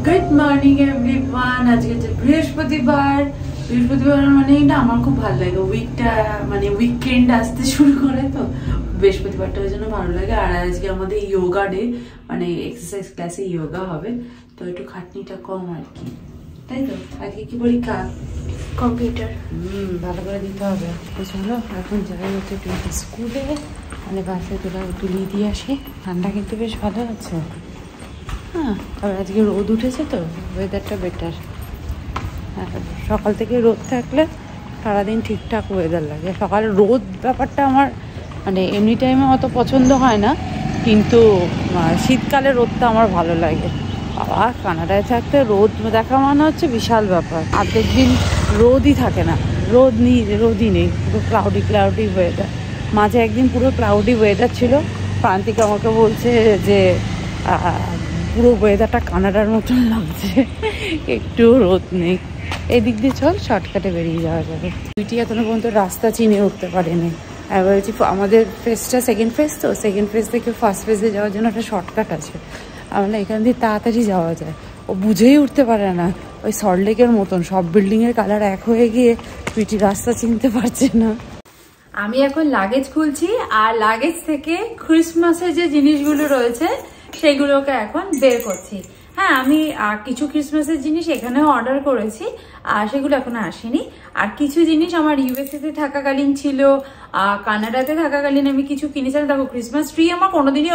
Good morning everyone. আজকে হচ্ছে বৃহস্পতিবার। বৃহস্পতিবার মানে এটা আমার খুব ভালো লাগে। উইকটা মানে উইকেন্ড আসতে শুরু করে, তো বৃহস্পতিবারটা ওই জন্য ভালো লাগে। আর আজকে আমাদের ইয়োগা ডে, মানে এক্সারসাইজ ক্লাসে ইয়োগা হবে, তো একটু খাটনিটা কম আর কি, তাই তো। আজকে কি পরীক্ষা? কম্পিউটার। ভালো করে দিতে হবে। তো চলো এখন যাই হচ্ছে একটু স্কুলে, মানে বাসে তুলিয়ে দিয়ে আসি। ঠান্ডা কিন্তু বেশ ভালো আছে। হ্যাঁ, তবে আজকে রোদ উঠেছে তো ওয়েদারটা বেটার। সকাল থেকে রোদ থাকলে সারাদিন ঠিকঠাক ওয়েদার লাগে। সকালে রোদ ব্যাপারটা আমার মানে এমনি টাইমে অত পছন্দ হয় না, কিন্তু শীতকালে রোদটা আমার ভালো লাগে। বাবা, কানাডায় থাকতে রোদ দেখা মানে হচ্ছে বিশাল ব্যাপার। অর্ধেক দিন রোদই থাকে না, রোদই নেই, পুরো ক্লাউডি ওয়েদার। মাঝে একদিন পুরো ক্লাউডি ওয়েদার ছিল। প্রান্তিক আমাকে বলছে যে পুরো ওয়েদারটা কানাডার মতন লাগছে, একটু রোদ নেই। এদিক দিয়ে চল, শর্টকাটে বেরিয়ে যাওয়া যাবে। দুইটি এখনো পর্যন্ত রাস্তা চিনে উঠতে পারেনি। আর বলছি আমাদের ফেজটা সেকেন্ড ফেজ, তো সেকেন্ড ফেজ থেকে ফার্স্ট ফেজে যাওয়ার জন্য একটা শর্টকাট আছে। আমরা এখান দিয়ে তাড়াতাড়ি যাওয়া যায়। ও বুঝেই উঠতে পারে না, ওই সল্টলেকের মতন সব বিল্ডিংয়ের কালার এক হয়ে গিয়ে দুইটি রাস্তা চিনতে পারছে না। আমি এখন লাগেজ খুলছি, আর লাগেজ থেকে ক্রিসমাসের যে জিনিসগুলো রয়েছে সেগুলোকে এখন বের করছি। হ্যাঁ, আমি কিছু ক্রিসমাসের জিনিস এখানেও অর্ডার করেছি, আর সেগুলো এখনো আসেনি। আর কিছু জিনিস আমার ইউএসএতে থাকাকালীন ছিল, কানাডাতে থাকাকালীন আমি কিছু কিনেছিলাম। দেখো, ক্রিসমাস ট্রি আমার কোনোদিনই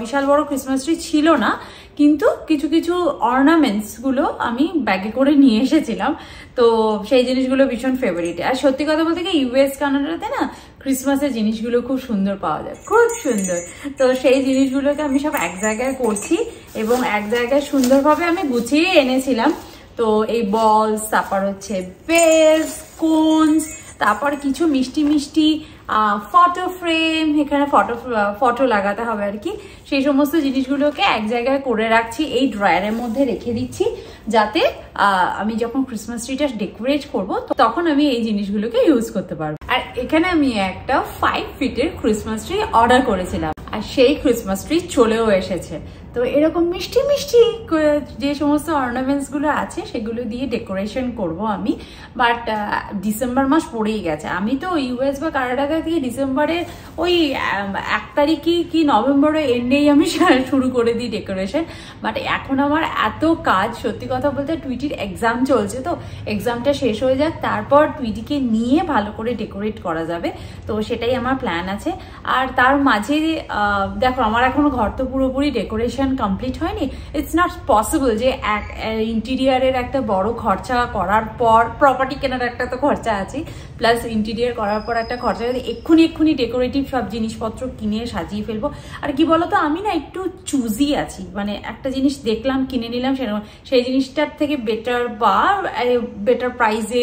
বিশাল বড় ক্রিসমাস ট্রি ছিল না, কিন্তু কিছু কিছু অর্নামেন্টস গুলো আমি ব্যাগে করে নিয়ে এসেছিলাম। তো সেই জিনিসগুলো ভীষণ ফেভারিট। আর সত্যি কথা বলতে কি, ইউএস কানাডাতে না ক্রিসমাসের জিনিসগুলো খুব সুন্দর পাওয়া যায়, খুব সুন্দর। তো সেই জিনিসগুলোকে আমি সব এক জায়গায় করছি, এবং এক জায়গায় সুন্দরভাবে আমি গুছিয়ে এনেছিলাম। তো এই বলস, তারপর হচ্ছে বেলস, কোনস, তারপর কিছু মিষ্টি মিষ্টি ফটো ফ্রেম, এখানে ফটো লাগাতে হবে আর কি। সেই সমস্ত জিনিসগুলোকে এক জায়গায় করে রাখছি, এই ড্রয়ারের মধ্যে রেখে দিচ্ছি, যাতে আমি যখন ক্রিসমাস ট্রিটা ডেকোরেট করবো তখন আমি এই জিনিসগুলোকে ইউজ করতে পারবো। আর এখানে আমি একটা 5 ফিটের ক্রিসমাস ট্রি অর্ডার করেছিলাম, আর সেই ক্রিসমাস ট্রি চলেও এসেছে। তো এরকম মিষ্টি মিষ্টি যে সমস্ত অর্নামেন্টস গুলো আছে সেগুলো দিয়ে ডেকোরেশন করব আমি। বাট ডিসেম্বর মাস পড়েই গেছে। আমি তো ইউএস বা কানাডা থেকে ডিসেম্বরে ওই 1 তারিখে কি নভেম্বরের এন্ডেই আমি শুরু করে দিই ডেকোরেশন। বাট এখন আমার এত কাজ, সত্যি কথা বলতে টুইটির এক্সাম চলছে, তো এক্সামটা শেষ হয়ে যাক, তারপর টুইটিকে নিয়ে ভালো করে ডেকোরেট করা যাবে। তো সেটাই আমার প্ল্যান আছে। আর তার মাঝে দেখো, আমার এখনো ঘর তো পুরোপুরি ডেকোরেশন কমপ্লিট হয়নি। ইটস নট পসিবল যে ইন্টেরিয়ারের একটা বড় খরচা করার পর, প্রপার্টি কেনার একটা তো খরচা আছে, প্লাস ইন্টেরিয়ার করার পর একটা খরচা, এক্ষুনি ডেকোরেটিভ সব জিনিসপত্র কিনে সাজিয়ে ফেলবো। আর কি বলতো, আমি না একটু চুজি আছি, মানে একটা জিনিস দেখলাম কিনে নিলাম, সেই জিনিসটার থেকে বেটার প্রাইসে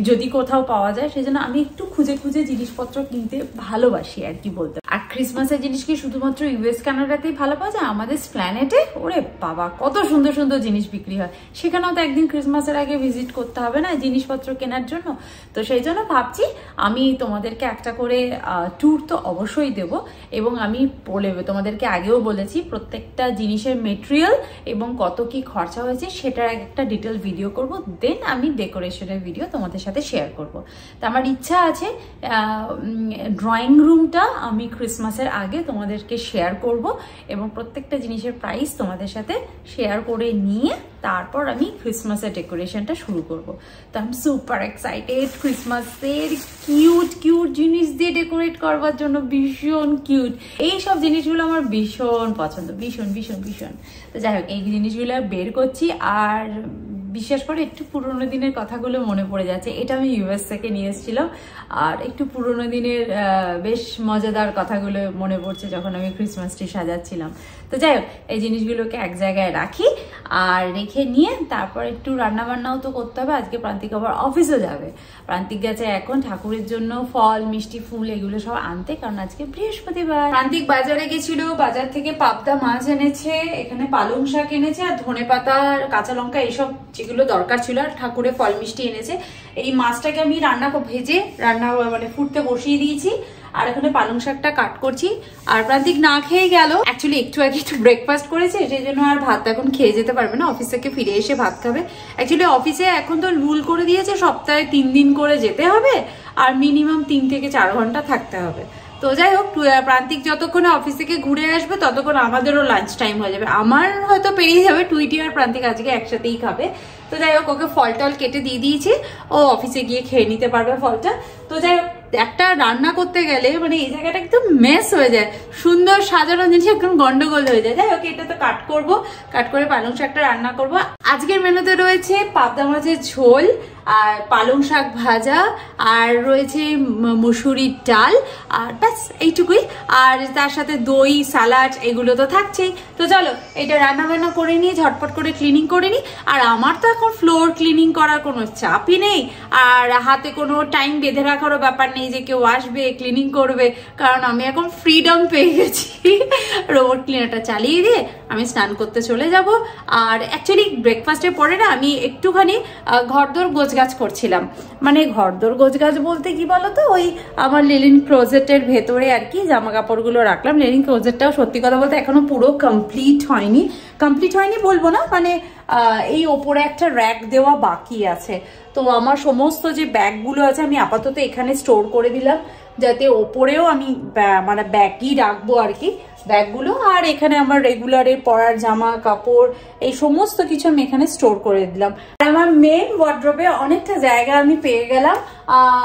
যদি কোথাও পাওয়া যায়, সেই জন্য আমি একটু খুঁজে খুঁজে জিনিসপত্র কিনতে ভালোবাসি আর কি বলতে। আর ক্রিসমাসের জিনিস কি শুধুমাত্র ইউএস কানাডাতেই ভালো পাওয়া যায়? আমাদের প্ল্যানেটে ওরে বাবা কত সুন্দর সুন্দর জিনিস বিক্রি হয়। সেখানেও তো একদিন ক্রিসমাসের আগে ভিজিট করতে হবে না জিনিসপত্র কেনার জন্য? তো সেই জন্য ভাবছি আমি তোমাদেরকে একটা করে ট্যুর তো অবশ্যই দেব, এবং আমি তোমাদেরকে আগেও বলেছি প্রত্যেকটা জিনিসের মেটেরিয়াল এবং কত কি খরচা হয়েছে সেটার একটা ডিটেল ভিডিও করব। দেন আমি ডেকোরেশনের ভিডিও তোমাদের সাথে শেয়ার করব। তো আমার ইচ্ছা আছে ড্রয়িং রুমটা আমি ক্রিসমাসের আগে তোমাদেরকে শেয়ার করব, এবং প্রত্যেকটা জিনিসের প্রাইস তোমাদের সাথে শেয়ার করে নিয়ে তারপর আমি ক্রিসমাসের ডেকোরেশনটা শুরু করব। তো আমি সুপার এক্সাইটেড ক্রিসমাসের কিউট কিউট জিনিস দিয়ে ডেকোরেট করবার জন্য। ভীষণ কিউট এইসব জিনিসগুলো আমার ভীষণ পছন্দ, ভীষণ ভীষণ ভীষণ। তো যাই হোক, এই জিনিসগুলো বের করছি। আর বিশ্বাস করে একটু পুরোনো দিনের কথাগুলো মনে পড়ে যাচ্ছে। এটা আমি ইউএস থেকে নিয়ে এসেছিলাম, আর একটু পুরোনো দিনের বেশ মজাদার কথাগুলো মনে পড়ছে যখন আমি ক্রিসমাস ট্রি সাজাচ্ছিলাম। তো যাই হোক, এই জিনিসগুলোকে এক জায়গায় রাখি, আর রেখে নিয়ে তারপর একটু রান্নাবান্নাও তো করতে হবে। আজকে প্রান্তিক আবার অফিসে যাবে। প্রান্তিক গেছে এখন ঠাকুরের জন্য ফল, মিষ্টি, ফুল এগুলো সব আনতে, কারণ আজকে বৃহস্পতিবার। প্রান্তিক বাজারে গেছিল, বাজার থেকে পাবদা মাছ এনেছে, এখানে পালং শাক এনেছে, আর ধনেপাতা, কাঁচা লঙ্কা এইসব যেগুলো দরকার ছিল, আর ঠাকুরের ফল মিষ্টি এনেছে। এই মাছটাকে আমি ভেজে রান্না মানে ফুটতে বসিয়ে দিয়েছি। আর এখানে পালং শাকটা কাট করছি। আর প্রান্তিক না খেয়ে গেল, অ্যাকচুয়ালি একটু আগে একটু ব্রেকফাস্ট করেছে, সেই জন্য আর ভাত এখন খেয়ে যেতে পারবে না, অফিস থেকে ফিরে এসে ভাত খাবে। অ্যাকচুয়ালি অফিসে এখন তো রুল করে দিয়েছে সপ্তাহে 3 দিন করে যেতে হবে, আর মিনিমাম 3 থেকে 4 ঘন্টা থাকতে হবে। তো যাই হোক, প্রান্তিক যতক্ষণে অফিস থেকে ঘুরে আসবে ততক্ষণ আমাদেরও লাঞ্চ টাইম হয়ে যাবে। আমার হয়তো পেরিয়ে যাবে, টুইটি আর প্রান্তিক আজকে একসাথেই খাবে। তো যাই হোক, ওকে ফল টল কেটে দিয়ে দিয়েছি, ও অফিসে গিয়ে খেয়ে নিতে পারবে ফলটা। তো যাই হোক, একটা রান্না করতে গেলে মানে এই জায়গাটা একদম মেস হয়ে যায়, সুন্দর সাজানো জিনিস একদম গন্ডগোল হয়ে যায়। যাই হোক, এটা তো কাট করব, কাট করে পালং শাকটা রান্না করব। আজকের মেনুতে রয়েছে পাবদা মাছের ঝোল, আর পালং শাক ভাজা, আর রয়েছে মুসুরির ডাল, আর ব্যাস এইটুকুই। আর তার সাথে দই, সালাড, এগুলো তো থাকছেই। তো চলো এটা রান্না বান্না করে নিয়ে ঝটপট করে ক্লিনিং করে নিই। আর আমার তো এখন ফ্লোর ক্লিনিং করার কোনো চাপই নেই, আর হাতে কোনো টাইম বেঁধে রাখারও ব্যাপার নেই যে কেউ আসবে ক্লিনিং করবে, কারণ আমি এখন ফ্রিডম পেয়ে গেছি। রোবট ক্লিনারটা চালিয়ে দিয়ে আমি স্নান করতে চলে যাব। আর অ্যাকচুয়ালি ব্রেকফাস্টের পরে না আমি একটুখানি ঘরদোর গোছগাছ করছিলাম। মানে ঘরদোর গোছগাছ বলতে কি বলতো, ওই আমার লিনিন ক্লোজেটের ভেতরে আর কি জামা কাপড়গুলো রাখলাম। লিনিন ক্লোজেটটাও সত্যি কথা বলতে এখনো পুরো কমপ্লিট হয়নি, বলবো না, মানে এই ওপরে একটা র্যাক দেওয়া বাকি আছে। তো আমার সমস্ত যে ব্যাগগুলো আছে আমি আপাতত এখানে স্টোর করে দিলাম, যাতে ওপরেও আমি মানে ব্যাগই রাখবো আর কি, ব্যাগগুলো। আর এখানে আমার রেগুলারের পরার জামা কাপড় এই সমস্ত কিছু আমি এখানে স্টোর করে দিলাম। আর আমার মেন ওয়ার্ড্রোবে অনেকটা জায়গা আমি পেয়ে গেলাম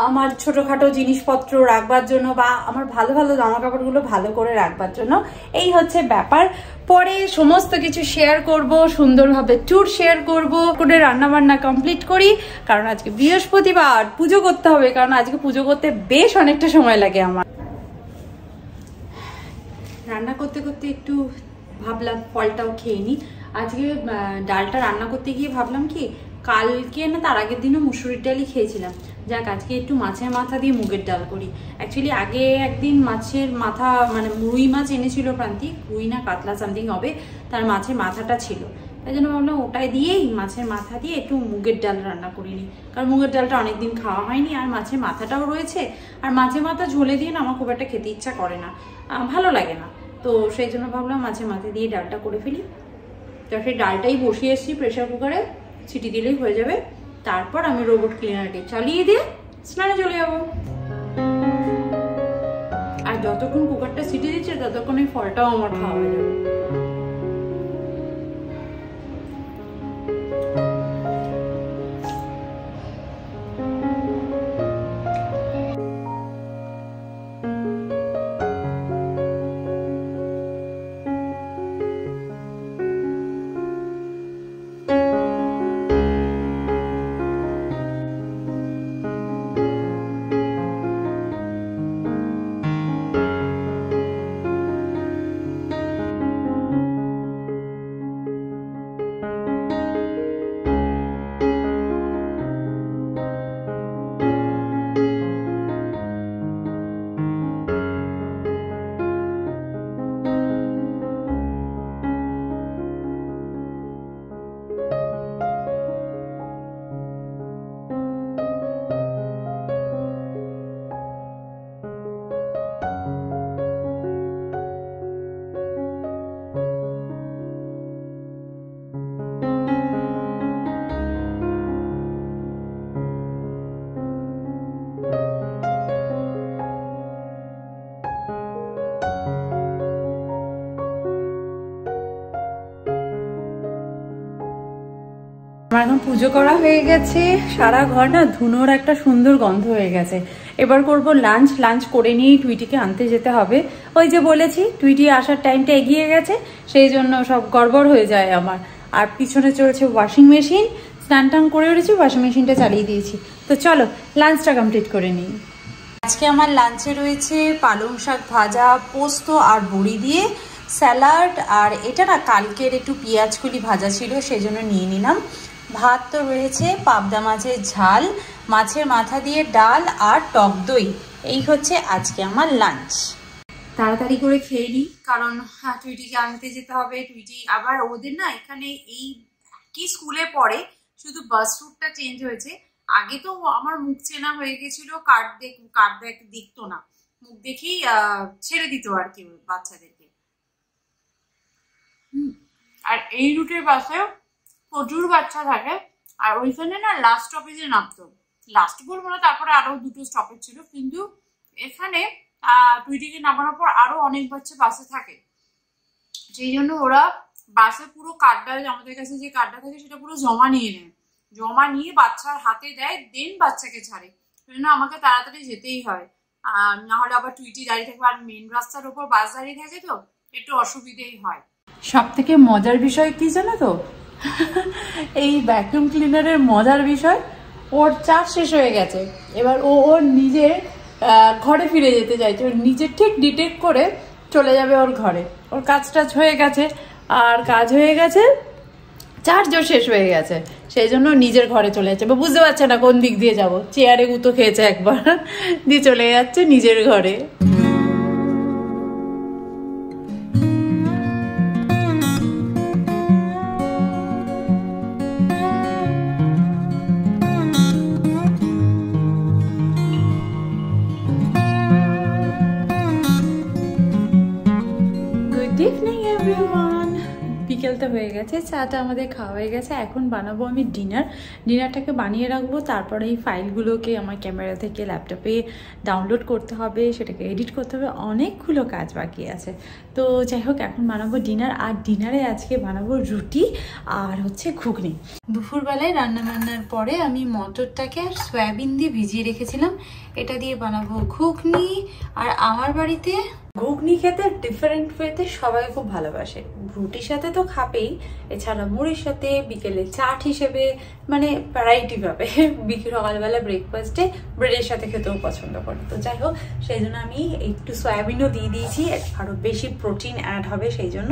আমার ছোটখাটো জিনিসপত্র রাখবার জন্য, বা আমার ভালো ভালো জামা কাপড়গুলো ভালো করে রাখবার জন্য। এই হচ্ছে ব্যাপার। পরে সমস্ত কিছু শেয়ার করব, সুন্দরভাবে ট্যুর শেয়ার করব, করে রান্না বান্না কমপ্লিট করি, কারণ আজকে বৃহস্পতিবার, পুজো করতে হবে, কারণ আজকে পুজো করতে বেশ অনেকটা সময় লাগে আমার। রান্না করতে করতে একটু ভাবলাম ফলটাও খেয়ে নিই। আজকে ডালটা রান্না করতে গিয়ে ভাবলাম কি, কালকে না তার আগের দিনও মুসুরির ডালই খেয়েছিলাম, যাক আজকে একটু মাছের মাথা দিয়ে মুগের ডাল করি। অ্যাকচুয়ালি আগে একদিন মাছের মাথা মানে রুই মাছ এনেছিল প্রান্তিক, রুই না কাতলা সামথিং হবে, তার মাছের মাথাটা ছিল, তাই জন্য ভাবলাম ওটাই দিয়েই মাছের মাথা দিয়ে একটু মুগের ডাল রান্না করিনি, কারণ মুগের ডালটা অনেকদিন খাওয়া হয়নি, আর মাছের মাথাটাও রয়েছে। আর মাছের মাথা ঝোলে দিয়ে না আমার খুব একটা খেতে ইচ্ছা করে না, ভালো লাগে না। তো সেই জন্য ভাবলাম মাছের মাথা দিয়ে ডালটা করে ফেলি। তো সেই ডালটাই বসিয়ে এসেছি প্রেশার কুকারে, সিটি দিলেই হয়ে যাবে। তারপর আমি রোবট ক্লিনারটি চালিয়ে দিয়ে স্নানে চলে যাবো। আর যতক্ষণ কুকারটা সিটি দিচ্ছে ততক্ষণ এই ফলটাও আমার খাওয়া হয়ে যাবে। আমার এখন পুজো করা হয়ে গেছে, সারা ঘর না ধুনোর একটা সুন্দর গন্ধ হয়ে গেছে। এবার করব লাঞ্চ। লাঞ্চ করে নিয়েই টুইটিকে আনতে যেতে হবে। ওই যে বলেছি টুইটি আসার টাইমটা এগিয়ে গেছে, সেই জন্য সব গড়বড় হয়ে যায় আমার। আর পিছনে চলছে ওয়াশিং মেশিন, স্নান টান করে উঠেছি, ওয়াশিং মেশিনটা চালিয়ে দিয়েছি। তো চলো লাঞ্চটা কমপ্লিট করে নিই। আজকে আমার লাঞ্চে রয়েছে পালং শাক ভাজা, পোস্ত আর বড়ি দিয়ে, স্যালাড, আর এটা না কালকের একটু পেঁয়াজকলি ভাজা ছিল সেই জন্য নিয়ে নিলাম। ভাত তো রয়েছে, পাবদা মাছের ঝাল, মাছের মাথা দিয়ে ডাল আর টক দই। এই হচ্ছে আজকে আমার লাঞ্চ। তাড়াতাড়ি করে খেয়ে নিই, কারণ টুইটিকে আনতে যেতে হবে। টুইটি আবার ওদের না এখানে এই কি স্কুলে পড়ে, শুধু বাস রুটটা চেঞ্জ হয়েছে। আগে তো আমার মুখ চেনা হয়ে গেছিল, কার্ড দেখতো না, মুখ দেখেই ছেড়ে দিত আর কি বাচ্চাদেরকে। আর এই রুটের বাসে প্রচুর বাচ্চা থাকে, আর ওইখানে না লাস্ট স্টপেজে নামতো, লাস্ট বলবো না, তারপরে আরো 2টো স্টপেজ ছিল, কিন্তু এখানে টুইটিকে নামানোর পর আরো অনেক বাচ্চা বাসে থাকে, সেই জন্য ওরা বাসে পুরো কার্ডটা, আমাদের কাছে যে কার্ডটা থাকে সেটা পুরো জমা নিয়ে নেয়, জমা নিয়ে বাচ্চার হাতে দেয়, দেন বাচ্চাকে ছাড়ে। সেই জন্য আমাকে তাড়াতাড়ি যেতেই হয়, না হলে আবার টুইটি দাঁড়িয়ে থাকবে, আর মেন রাস্তার উপর বাস দাঁড়িয়ে থাকে তো একটু অসুবিধেই হয়। সব থেকে মজার বিষয় কি জানো তো, এই ভ্যাকুয়াম ক্লিনারের মজার বিষয়, ওর চার্জ শেষ হয়ে গেছে, এবার ওর নিজের ঘরে ফিরে যেতে চাইছে, ওর নিজে ঠিক ডিটেক্ট করে চলে যাবে ওর ঘরে, ওর কাজ টাজ হয়ে গেছে, আর কাজ হয়ে গেছে, চার্জও শেষ হয়ে গেছে, সেই জন্য নিজের ঘরে চলে যাচ্ছে, বুঝতে পারছে না কোন দিক দিয়ে যাব, চেয়ারে গুঁতো খেয়েছে একবার, দিয়ে চলে যাচ্ছে নিজের ঘরে। বিকেলটা হয়ে গেছে, চাটা আমাদের খাওয়া হয়ে গেছে, এখন বানাবো আমি ডিনারটাকে বানিয়ে রাখবো, তারপরে এই ফাইলগুলোকে আমার ক্যামেরা থেকে ল্যাপটপে ডাউনলোড করতে হবে, সেটাকে এডিট করতে হবে, অনেকগুলো কাজ বাকি আছে। তো যাই হোক, এখন বানাবো ডিনার, আর ডিনারে আজকে বানাবো রুটি আর হচ্ছে ঘুগনি। দুপুরবেলায় রান্নাবান্নার পরে আমি মটরটাকে আর সয়াবিন দিয়ে ভিজিয়ে রেখেছিলাম, এটা দিয়ে বানাবো ঘুগনি। আর আমার বাড়িতে ঘুগনি খেতে ডিফারেন্ট ওয়েতে সবাই খুব ভালোবাসে, রুটির সাথে তো খাবেই, এছাড়া মুড়ির সাথে, বিকেলে চাট হিসেবে, মানে ভ্যারাইটি পাবে, সকালবেলা ব্রেকফাস্টে ব্রেডের সাথে খেতেও পছন্দ করে। তো যাই হোক, সেই জন্য আমি একটু সয়াবিনও দিয়ে দিয়েছি, আরও বেশি প্রোটিন অ্যাড হবে, সেই জন্য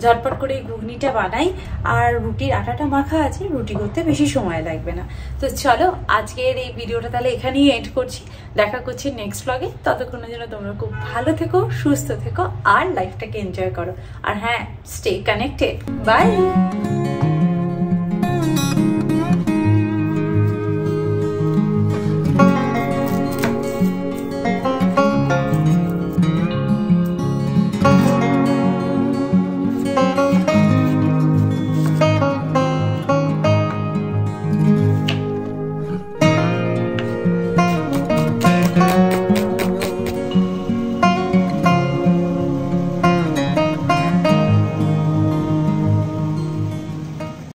ঝটপট করে এই ঘুগনিটা বানাই। আর রুটির আটাটা মাখা আছে, রুটি করতে বেশি সময় লাগবে না। তো চলো, আজকের এই ভিডিওটা তাহলে এখানেই এন্ড করছি, দেখা করছি নেক্সট ব্লগে। ততক্ষণের জন্য তোমরা খুব ভালো থেকো, সুস্থ থেকো, আর লাইফটাকে এনজয় করো, আর হ্যাঁ, স্টে কানেক্টেড। বাই।